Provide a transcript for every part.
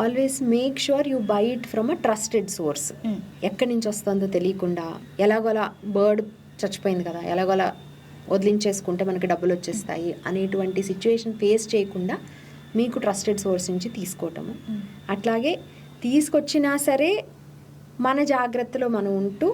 Always make sure you by it from a trusted source. ఎక్కడి నుంచి వస్తుందో తెలియకుండా ఎలాగోలా బర్డ్ చచ్చిపోయింది కదా, ఎలాగోలా వదిలించేసుకుంటే మనకి డబ్బులు వచ్చేస్తాయి అనేటువంటి సిచ్యువేషన్ ఫేస్ చేయకుండా మీకు ట్రస్టెడ్ సోర్స్ నుంచి తీసుకోవటము. అట్లాగే తీసుకొచ్చినా సరే మన జాగ్రత్తలో మనం ఉంటూ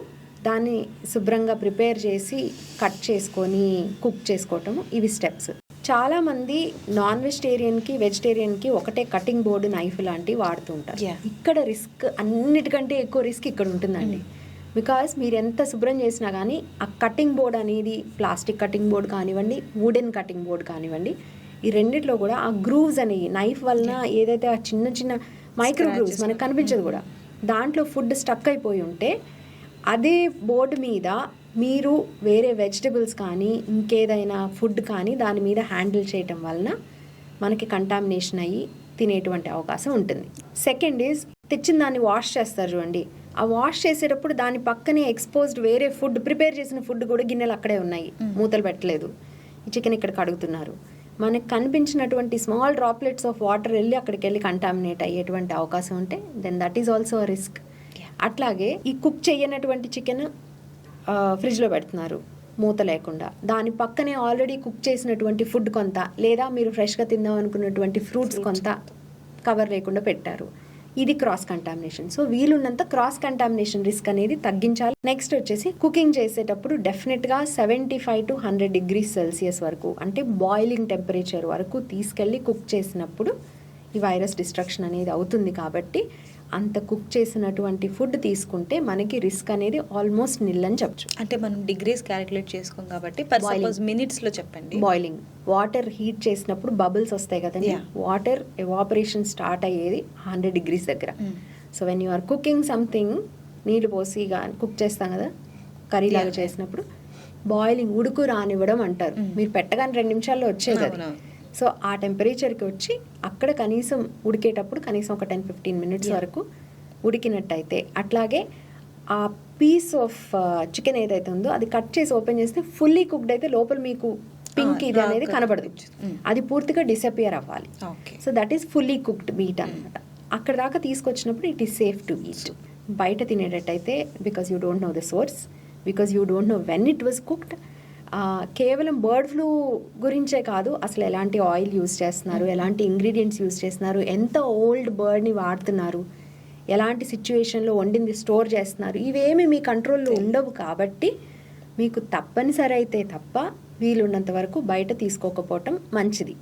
దాన్ని శుభ్రంగా ప్రిపేర్ చేసి కట్ చేసుకొని కుక్ చేసుకోవటము. ఇవి స్టెప్స్. చాలామంది నాన్ వెజిటేరియన్కి వెజిటేరియన్కి ఒకటే కటింగ్ బోర్డు నైఫ్ లాంటివి వాడుతూ ఉంటారు. ఇక్కడ రిస్క్ అన్నిటికంటే ఎక్కువ రిస్క్ ఇక్కడ ఉంటుందండి. బికాస్ మీరు ఎంత శుభ్రం చేసినా కానీ ఆ కటింగ్ బోర్డ్ అనేది ప్లాస్టిక్ కటింగ్ బోర్డ్ కానివ్వండి, వుడెన్ కటింగ్ బోర్డ్ కానివ్వండి, ఈ రెండిట్లో కూడా ఆ గ్రూవ్స్ అనేవి నైఫ్ వలన ఏదైతే ఆ చిన్న చిన్న మైక్రో గ్రూవ్స్ మనకు కనిపించదు కూడా, దాంట్లో ఫుడ్ స్టక్ అయిపోయి ఉంటే అదే బోర్డు మీద మీరు వేరే వెజిటబుల్స్ కానీ ఇంకేదైనా ఫుడ్ కానీ దాని మీద హ్యాండిల్ చేయటం వలన మనకి కంటామినేషన్ అయ్యి తినేటువంటి అవకాశం ఉంటుంది. సెకండ్ ఈజ్ తెచ్చిన దాన్ని వాష్ చేస్తారు చూడండి, ఆ వాష్ చేసేటప్పుడు దాని పక్కనే ఎక్స్పోజ్డ్ వేరే ఫుడ్, ప్రిపేర్ చేసిన ఫుడ్ కూడా గిన్నెలు అక్కడే ఉన్నాయి, మూతలు పెట్టలేదు, ఈ చికెన్ ఇక్కడ కడుగుతున్నారు. మనకు కనిపించినటువంటి స్మాల్ డ్రాప్లెట్స్ ఆఫ్ వాటర్ వెళ్ళి అక్కడికి వెళ్ళి కంటామినేట్ అయ్యేటువంటి అవకాశం ఉంటే then that is also a risk. అట్లాగే ఈ కుక్ చేయనటువంటి చికెన్ ఫ్రిడ్జ్లో పెడుతున్నారు మూత లేకుండా, దాని పక్కనే ఆల్రెడీ కుక్ చేసినటువంటి ఫుడ్ కొంత, లేదా మీరు ఫ్రెష్గా తిందాం అనుకున్నటువంటి ఫ్రూట్స్ కొంత కవర్ లేకుండా పెట్టారు. ఇది క్రాస్ కంటామినేషన్. సో వీలున్నంత క్రాస్ కంటామినేషన్ రిస్క్ అనేది తగ్గించాలి. నెక్స్ట్ వచ్చేసి కుకింగ్ చేసేటప్పుడు డెఫినెట్గా 75 to 100 degrees Celsius వరకు, అంటే బాయిలింగ్ టెంపరేచర్ వరకు తీసుకెళ్ళి కుక్ చేసినప్పుడు ఈ వైరస్ డిస్ట్రక్షన్ అనేది అవుతుంది. కాబట్టి అంత కుక్ చేసినటువంటి ఫుడ్ తీసుకుంటే మనకి రిస్క్ అనేది ఆల్మోస్ట్ నిల్ అని చెప్పచ్చు. అంటే మనం డిగ్రీస్ క్యాలిక్యులేట్ చేసుకోం కాబట్టి మినిట్స్లో చెప్పండి. బాయిలింగ్ వాటర్ హీట్ చేసినప్పుడు బబుల్స్ వస్తాయి కదండి, వాటర్ ఎవాపరేషన్ స్టార్ట్ అయ్యేది 100 degrees దగ్గర. So when you are cooking something, నీళ్ళు పోసి కుక్ చేస్తాం కదా కర్రీ లాగా చేసినప్పుడు, బాయిలింగ్ ఉడుకు రానివ్వడం అంటారు. మీరు పెట్టగానే 2 నిమిషాల్లో వచ్చేది అది. సో ఆ టెంపరేచర్కి వచ్చి అక్కడ కనీసం ఉడికేటప్పుడు కనీసం ఒక 10-15 minutes వరకు ఉడికినట్టయితే, అట్లాగే ఆ పీస్ ఆఫ్ చికెన్ ఏదైతే ఉందో అది కట్ చేసి ఓపెన్ చేస్తే ఫుల్లీ కుక్డ్ అయితే లోపల మీకు పింక్ ఇది అనేది కనబడదు, అది పూర్తిగా డిసపియర్ అవ్వాలి. So that is fully cooked meat అనమాట. అక్కడ దాకా తీసుకొచ్చినప్పుడు it is safe to eat. బయట తినేటట్టయితే because you don't know the source, because you don't know when it was cooked. కేవలం బర్డ్ ఫ్లూ గురించే కాదు, అసలు ఎలాంటి ఆయిల్ యూజ్ చేస్తున్నారు, ఎలాంటి ఇంగ్రీడియంట్స్ యూజ్ చేస్తున్నారు, ఎంత ఓల్డ్ బర్డ్ని వాడుతున్నారు, ఎలాంటి సిచ్యువేషన్లో వండింది స్టోర్ చేస్తున్నారు, ఇవేమీ మీ కంట్రోల్లో ఉండవు. కాబట్టి మీకు తప్పనిసరి అయితే తప్ప వీలున్నంత వరకు బయట తీసుకోకపోవటం మంచిది.